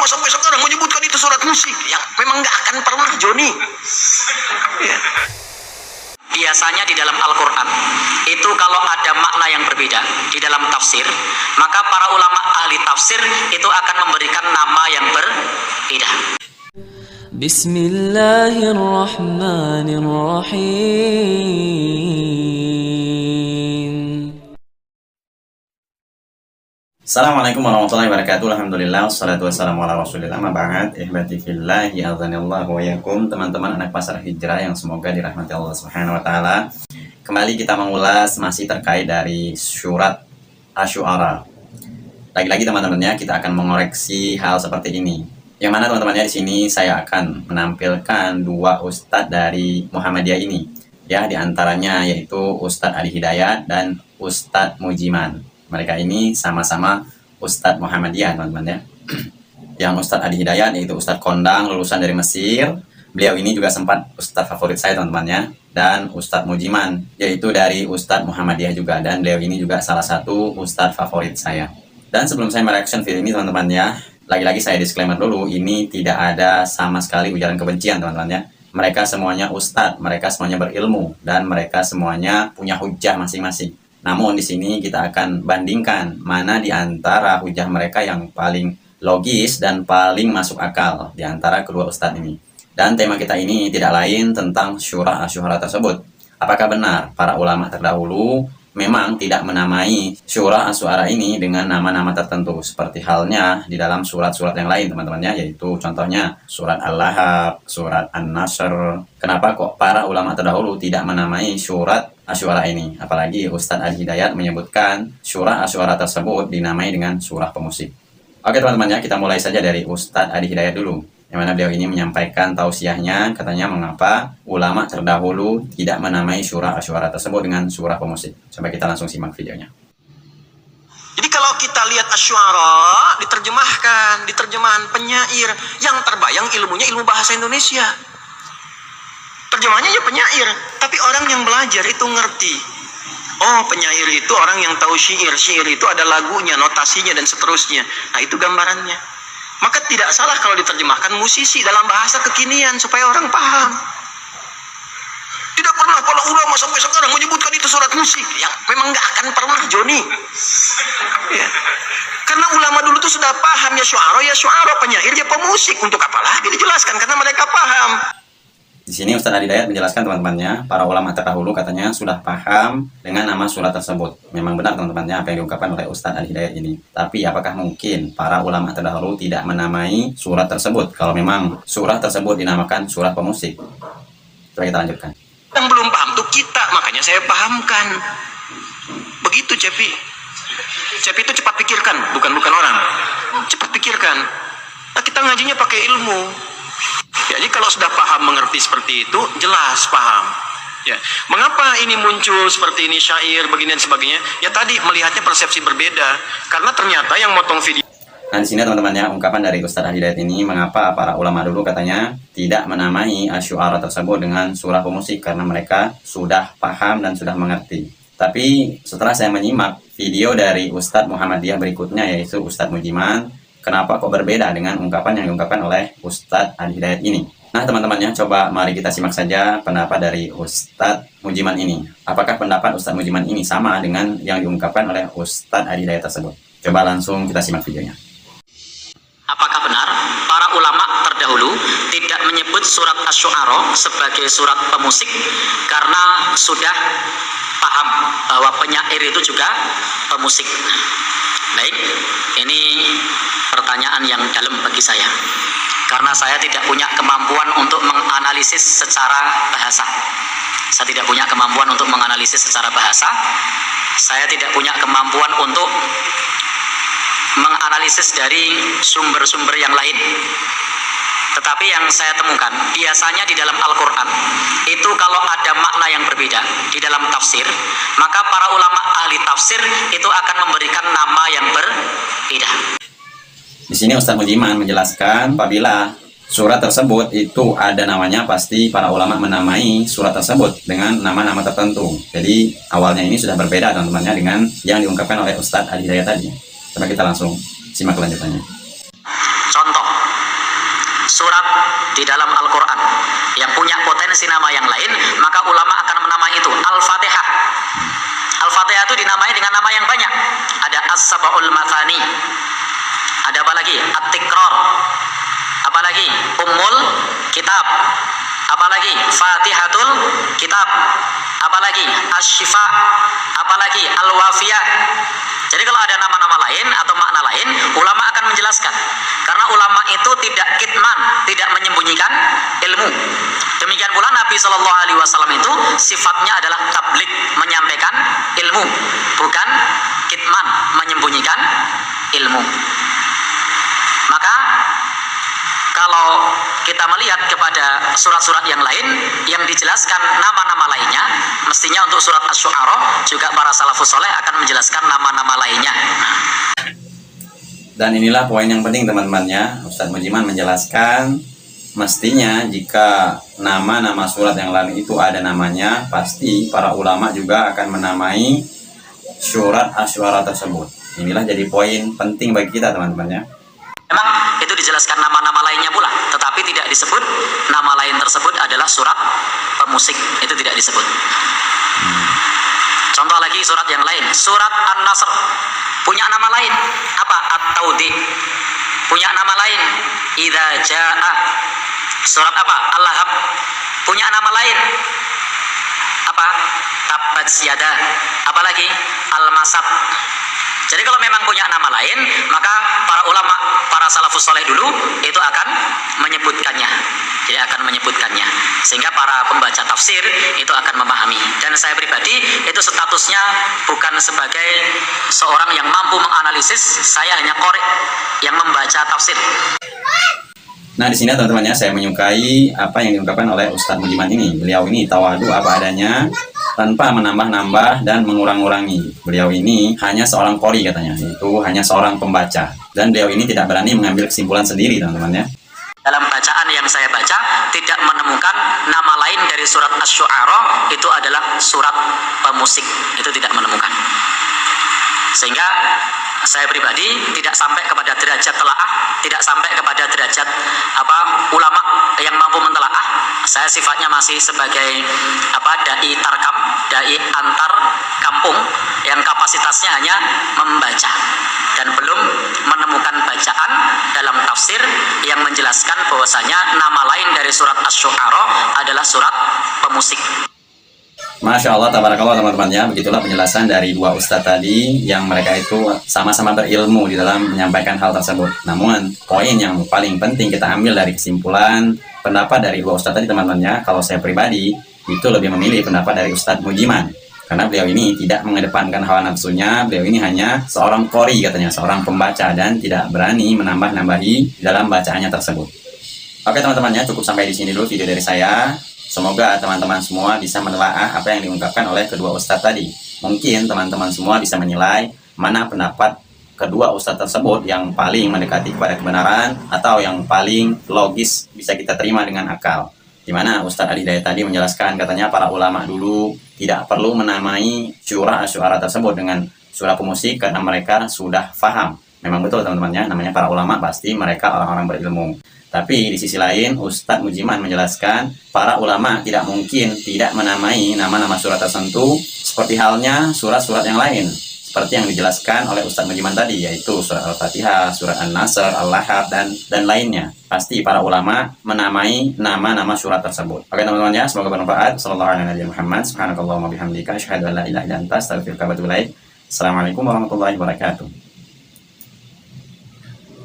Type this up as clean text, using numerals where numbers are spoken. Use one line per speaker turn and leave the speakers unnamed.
ulama sampai sekarang menyebutkan itu surat musik. Yang memang nggak akan pernah, Joni. Ya. Biasanya di dalam Al-Quran itu kalau ada makna yang berbeda di dalam tafsir, maka para ulama ahli tafsir itu akan memberikan nama yang berbeda.
Bismillahirrahmanirrahim.
Assalamualaikum warahmatullahi wabarakatuh. Alhamdulillah, wassalatu wassalamu ala rasulillah. Ma'ba'ad, ihbati fillah, ya'adhanillahu wa yakum. Teman-teman anak pasar hijrah yang semoga dirahmati Allah subhanahu wa ta'ala. Kembali kita mengulas masih terkait dari surat Asy-Syu'ara. Lagi-lagi teman-temannya kita akan mengoreksi hal seperti ini. Yang mana teman-temannya di sini saya akan menampilkan dua ustadz dari Muhammadiyah ini. Ya, diantaranya yaitu Ustadz Adi Hidayat dan Ustadz Mujiman. Mereka ini sama-sama Ustadz Muhammadiyah, teman-teman ya. Yang Ustadz Adi Hidayat yaitu Ustadz kondang lulusan dari Mesir. Beliau ini juga sempat Ustadz favorit saya, teman-teman ya. Dan Ustadz Mujiman yaitu dari Ustadz Muhammadiyah juga, dan beliau ini juga salah satu Ustadz favorit saya. Dan sebelum saya mereaction video ini, teman-teman ya, lagi-lagi saya disclaimer dulu, ini tidak ada sama sekali ujaran kebencian, teman-teman ya. Mereka semuanya Ustadz, mereka semuanya berilmu, dan mereka semuanya punya hujah masing-masing. Namun di sini kita akan bandingkan mana di antara hujah mereka yang paling logis dan paling masuk akal di antara kedua ustadz ini. Dan tema kita ini tidak lain tentang surah Asy-Syu'ara tersebut. Apakah benar para ulama terdahulu memang tidak menamai surah Asy-Syu'ara ini dengan nama-nama tertentu seperti halnya di dalam surat-surat yang lain, teman-temannya, yaitu contohnya surat Al-Lahab, surat An-Nasr. Kenapa kok para ulama terdahulu tidak menamai surat Asy-Syu'ara ini? Apalagi Ustadz Adi Hidayat menyebutkan surah Asy-Syu'ara tersebut dinamai dengan surah pemusik. Oke teman-teman ya, kita mulai saja dari Ustadz Adi Hidayat dulu, yang mana beliau ini menyampaikan tausiahnya, katanya mengapa ulama terdahulu tidak menamai surah Asy-Syu'ara tersebut dengan surah pemusik. Coba kita langsung simak videonya.
Jadi kalau kita lihat Asy-Syu'ara diterjemahkan, di terjemahan penyair, yang terbayang ilmunya ilmu bahasa Indonesia. Terjemahannya ya penyair, tapi orang yang belajar itu ngerti. Oh, penyair itu orang yang tahu syair. Syair itu ada lagunya, notasinya, dan seterusnya. Nah, itu gambarannya. Maka tidak salah kalau diterjemahkan musisi dalam bahasa kekinian supaya orang paham. Tidak pernah para ulama sampai sekarang menyebutkan itu surat musik. Yang memang nggak akan pernah, Joni. Ya. Karena ulama dulu tuh sudah paham ya syu'ara, penyair ya pemusik. Untuk apa lagi dijelaskan? Karena mereka paham.
Di sini Ustadz Adi Hidayat menjelaskan teman-temannya, para ulama terdahulu katanya sudah paham dengan nama surat tersebut. Memang benar teman-temannya apa yang diungkapkan oleh Ustadz Adi Hidayat ini. Tapi apakah mungkin para ulama terdahulu tidak menamai surat tersebut kalau memang surat tersebut dinamakan surat pemusik? Coba kita lanjutkan.
Yang belum paham tuh kita, makanya saya pahamkan. Begitu Cepi. Cepi itu cepat pikirkan, bukan orang. Cepat pikirkan. Nah, kita ngajinya pakai ilmu. Jadi kalau sudah paham mengerti seperti itu, jelas paham. Ya, mengapa ini muncul seperti ini syair begini dan sebagainya? Ya tadi melihatnya persepsi berbeda. Karena ternyata yang motong video.
Nah di sini teman-temannya ungkapan dari Ustadz Adi Hidayat ini, mengapa para ulama dulu katanya tidak menamai Asy-Syu'ara tersebut dengan surah pemusik karena mereka sudah paham dan sudah mengerti. Tapi setelah saya menyimak video dari Ustadz Muhammadiyah berikutnya, yaitu Ustadz Mujiman, kenapa kok berbeda dengan ungkapan yang diungkapkan oleh Ustadz Adi Hidayat ini? Nah teman-temannya, coba mari kita simak saja pendapat dari Ustadz Mujiman ini. Apakah pendapat Ustadz Mujiman ini sama dengan yang diungkapkan oleh Ustadz Adi Hidayat tersebut? Coba langsung kita simak videonya.
Apakah benar para ulama terdahulu tidak menyebut surat Asy-Syu'ara sebagai surat pemusik karena sudah paham bahwa penyair itu juga pemusik? Baik, ini pertanyaan yang dalam bagi saya, karena saya tidak punya kemampuan untuk menganalisis secara bahasa. Saya tidak punya kemampuan untuk menganalisis secara bahasa. Saya tidak punya kemampuan untuk menganalisis dari sumber-sumber yang lain. Tetapi yang saya temukan, biasanya di dalam Al-Quran itu kalau ada makna yang berbeda di dalam tafsir, maka para ulama ahli tafsir itu akan memberikan nama yang berbeda.
Di sini Ustadz Mujiman menjelaskan, apabila surat tersebut itu ada namanya, pasti para ulama menamai surat tersebut dengan nama-nama tertentu. Jadi awalnya ini sudah berbeda teman-temannya dengan yang diungkapkan oleh Ustadz Adi Hidayat tadi. Coba kita langsung simak kelanjutannya.
Contoh,
surat di dalam Al-Quran yang punya potensi nama yang lain, maka ulama akan menamai itu Al-Fatihah. Al-Fatihah itu dinamai dengan nama yang banyak. Ada As-Sab'ul Mathani, ada apa lagi? At-Tikrar, apa lagi? Ummul Kitab, apa lagi? Fatihatul Kitab, apa lagi? Asy-Syifa, apa lagi? Al-Wafiyah. Jadi kalau ada nama-nama lain atau makna lain, ulama akan menjelaskan. Karena ulama itu tidak kitman, tidak menyembunyikan ilmu. Demikian pula Nabi Shallallahu Alaihi Wasallam itu sifatnya adalah tabligh, menyampaikan ilmu, bukan kitman, menyembunyikan ilmu. Maka kalau kita melihat kepada surat-surat yang lain yang dijelaskan nama-nama lainnya, mestinya untuk surat Asy-Syu'ara juga para salafus saleh akan menjelaskan nama-nama lainnya.
Dan inilah poin yang penting teman-temannya. Ustadz Mujiman menjelaskan, mestinya jika nama-nama surat yang lain itu ada namanya, pasti para ulama juga akan menamai surat Asy-Syu'ara tersebut. Inilah jadi poin penting bagi kita teman-temannya.
Memang itu dijelaskan nama-nama lainnya pula, tetapi tidak disebut nama lain tersebut adalah surat pemusik, itu tidak disebut. Contoh lagi surat yang lain, surat An-Nasr punya nama lain, apa? At-Taudi, punya nama lain, Idza Jaa. Surat apa? Al-Lahab punya nama lain, apa? Tabbat Yada, apa lagi? Al-Masad. Jadi kalau memang punya nama lain, maka para ulama, para salafus saleh dulu itu akan menyebutkannya. Jadi akan menyebutkannya, sehingga para pembaca tafsir itu akan memahami. Dan saya pribadi itu statusnya bukan sebagai seorang yang mampu menganalisis, saya hanya qori yang membaca tafsir.
Nah di sini teman-temannya saya menyukai apa yang diungkapkan oleh Ustadz Mujiman ini. Beliau ini tawadu apa adanya, tanpa menambah-nambah dan mengurang-urangi. Beliau ini hanya seorang qori katanya, itu hanya seorang pembaca. Dan beliau ini tidak berani mengambil kesimpulan sendiri teman-temannya.
Dalam bacaan yang saya baca tidak menemukan nama lain dari surat Asy-Syu'ara itu adalah surat pemusik, itu tidak menemukan. Sehingga saya pribadi tidak sampai kepada derajat telaah, tidak sampai kepada derajat ulama yang mampu mentelaah. Saya sifatnya masih sebagai dai tarkam, dai antar kampung yang kapasitasnya hanya membaca dan belum menemukan bacaan dalam tafsir yang menjelaskan bahwasanya nama lain dari surat Asy-Syu'ara adalah surat pemusik.
Masya Allah, tabarakallah teman-temannya. Begitulah penjelasan dari dua ustadz tadi yang mereka itu sama-sama berilmu di dalam menyampaikan hal tersebut. Namun poin yang paling penting kita ambil dari kesimpulan pendapat dari dua ustadz tadi teman-temannya, kalau saya pribadi itu lebih memilih pendapat dari Ustadz Mujiman, karena beliau ini tidak mengedepankan hawa nafsunya. Beliau ini hanya seorang qori katanya, seorang pembaca, dan tidak berani menambah-nambahi dalam bacaannya tersebut. Oke teman-temannya, cukup sampai di sini dulu video dari saya. Semoga teman-teman semua bisa menelaah apa yang diungkapkan oleh kedua ustadz tadi. Mungkin teman-teman semua bisa menilai mana pendapat kedua ustadz tersebut yang paling mendekati kepada kebenaran atau yang paling logis bisa kita terima dengan akal. Di mana Ustadz Ali Hidayat tadi menjelaskan, katanya para ulama dulu tidak perlu menamai surah Asy-Syu'ara tersebut dengan surah pemusik karena mereka sudah faham. Memang betul teman-temannya, namanya para ulama pasti mereka orang-orang berilmu. Tapi di sisi lain Ustadz Mujiman menjelaskan para ulama tidak mungkin tidak menamai nama-nama surat tertentu seperti halnya surat-surat yang lain, seperti yang dijelaskan oleh Ustadz Mujiman tadi, yaitu surat Al-Fatihah, surat An-Nasr, Al-Lahab, dan lainnya. Pasti para ulama menamai nama-nama surat tersebut. Oke teman-teman ya, semoga bermanfaat. Sallallahu alaihi Muhammad, subhanakallahumma bihamdika, asyhadu an la ilaha illa anta, astaghfiruka wa atubu ilaik. Assalamualaikum warahmatullahi wabarakatuh.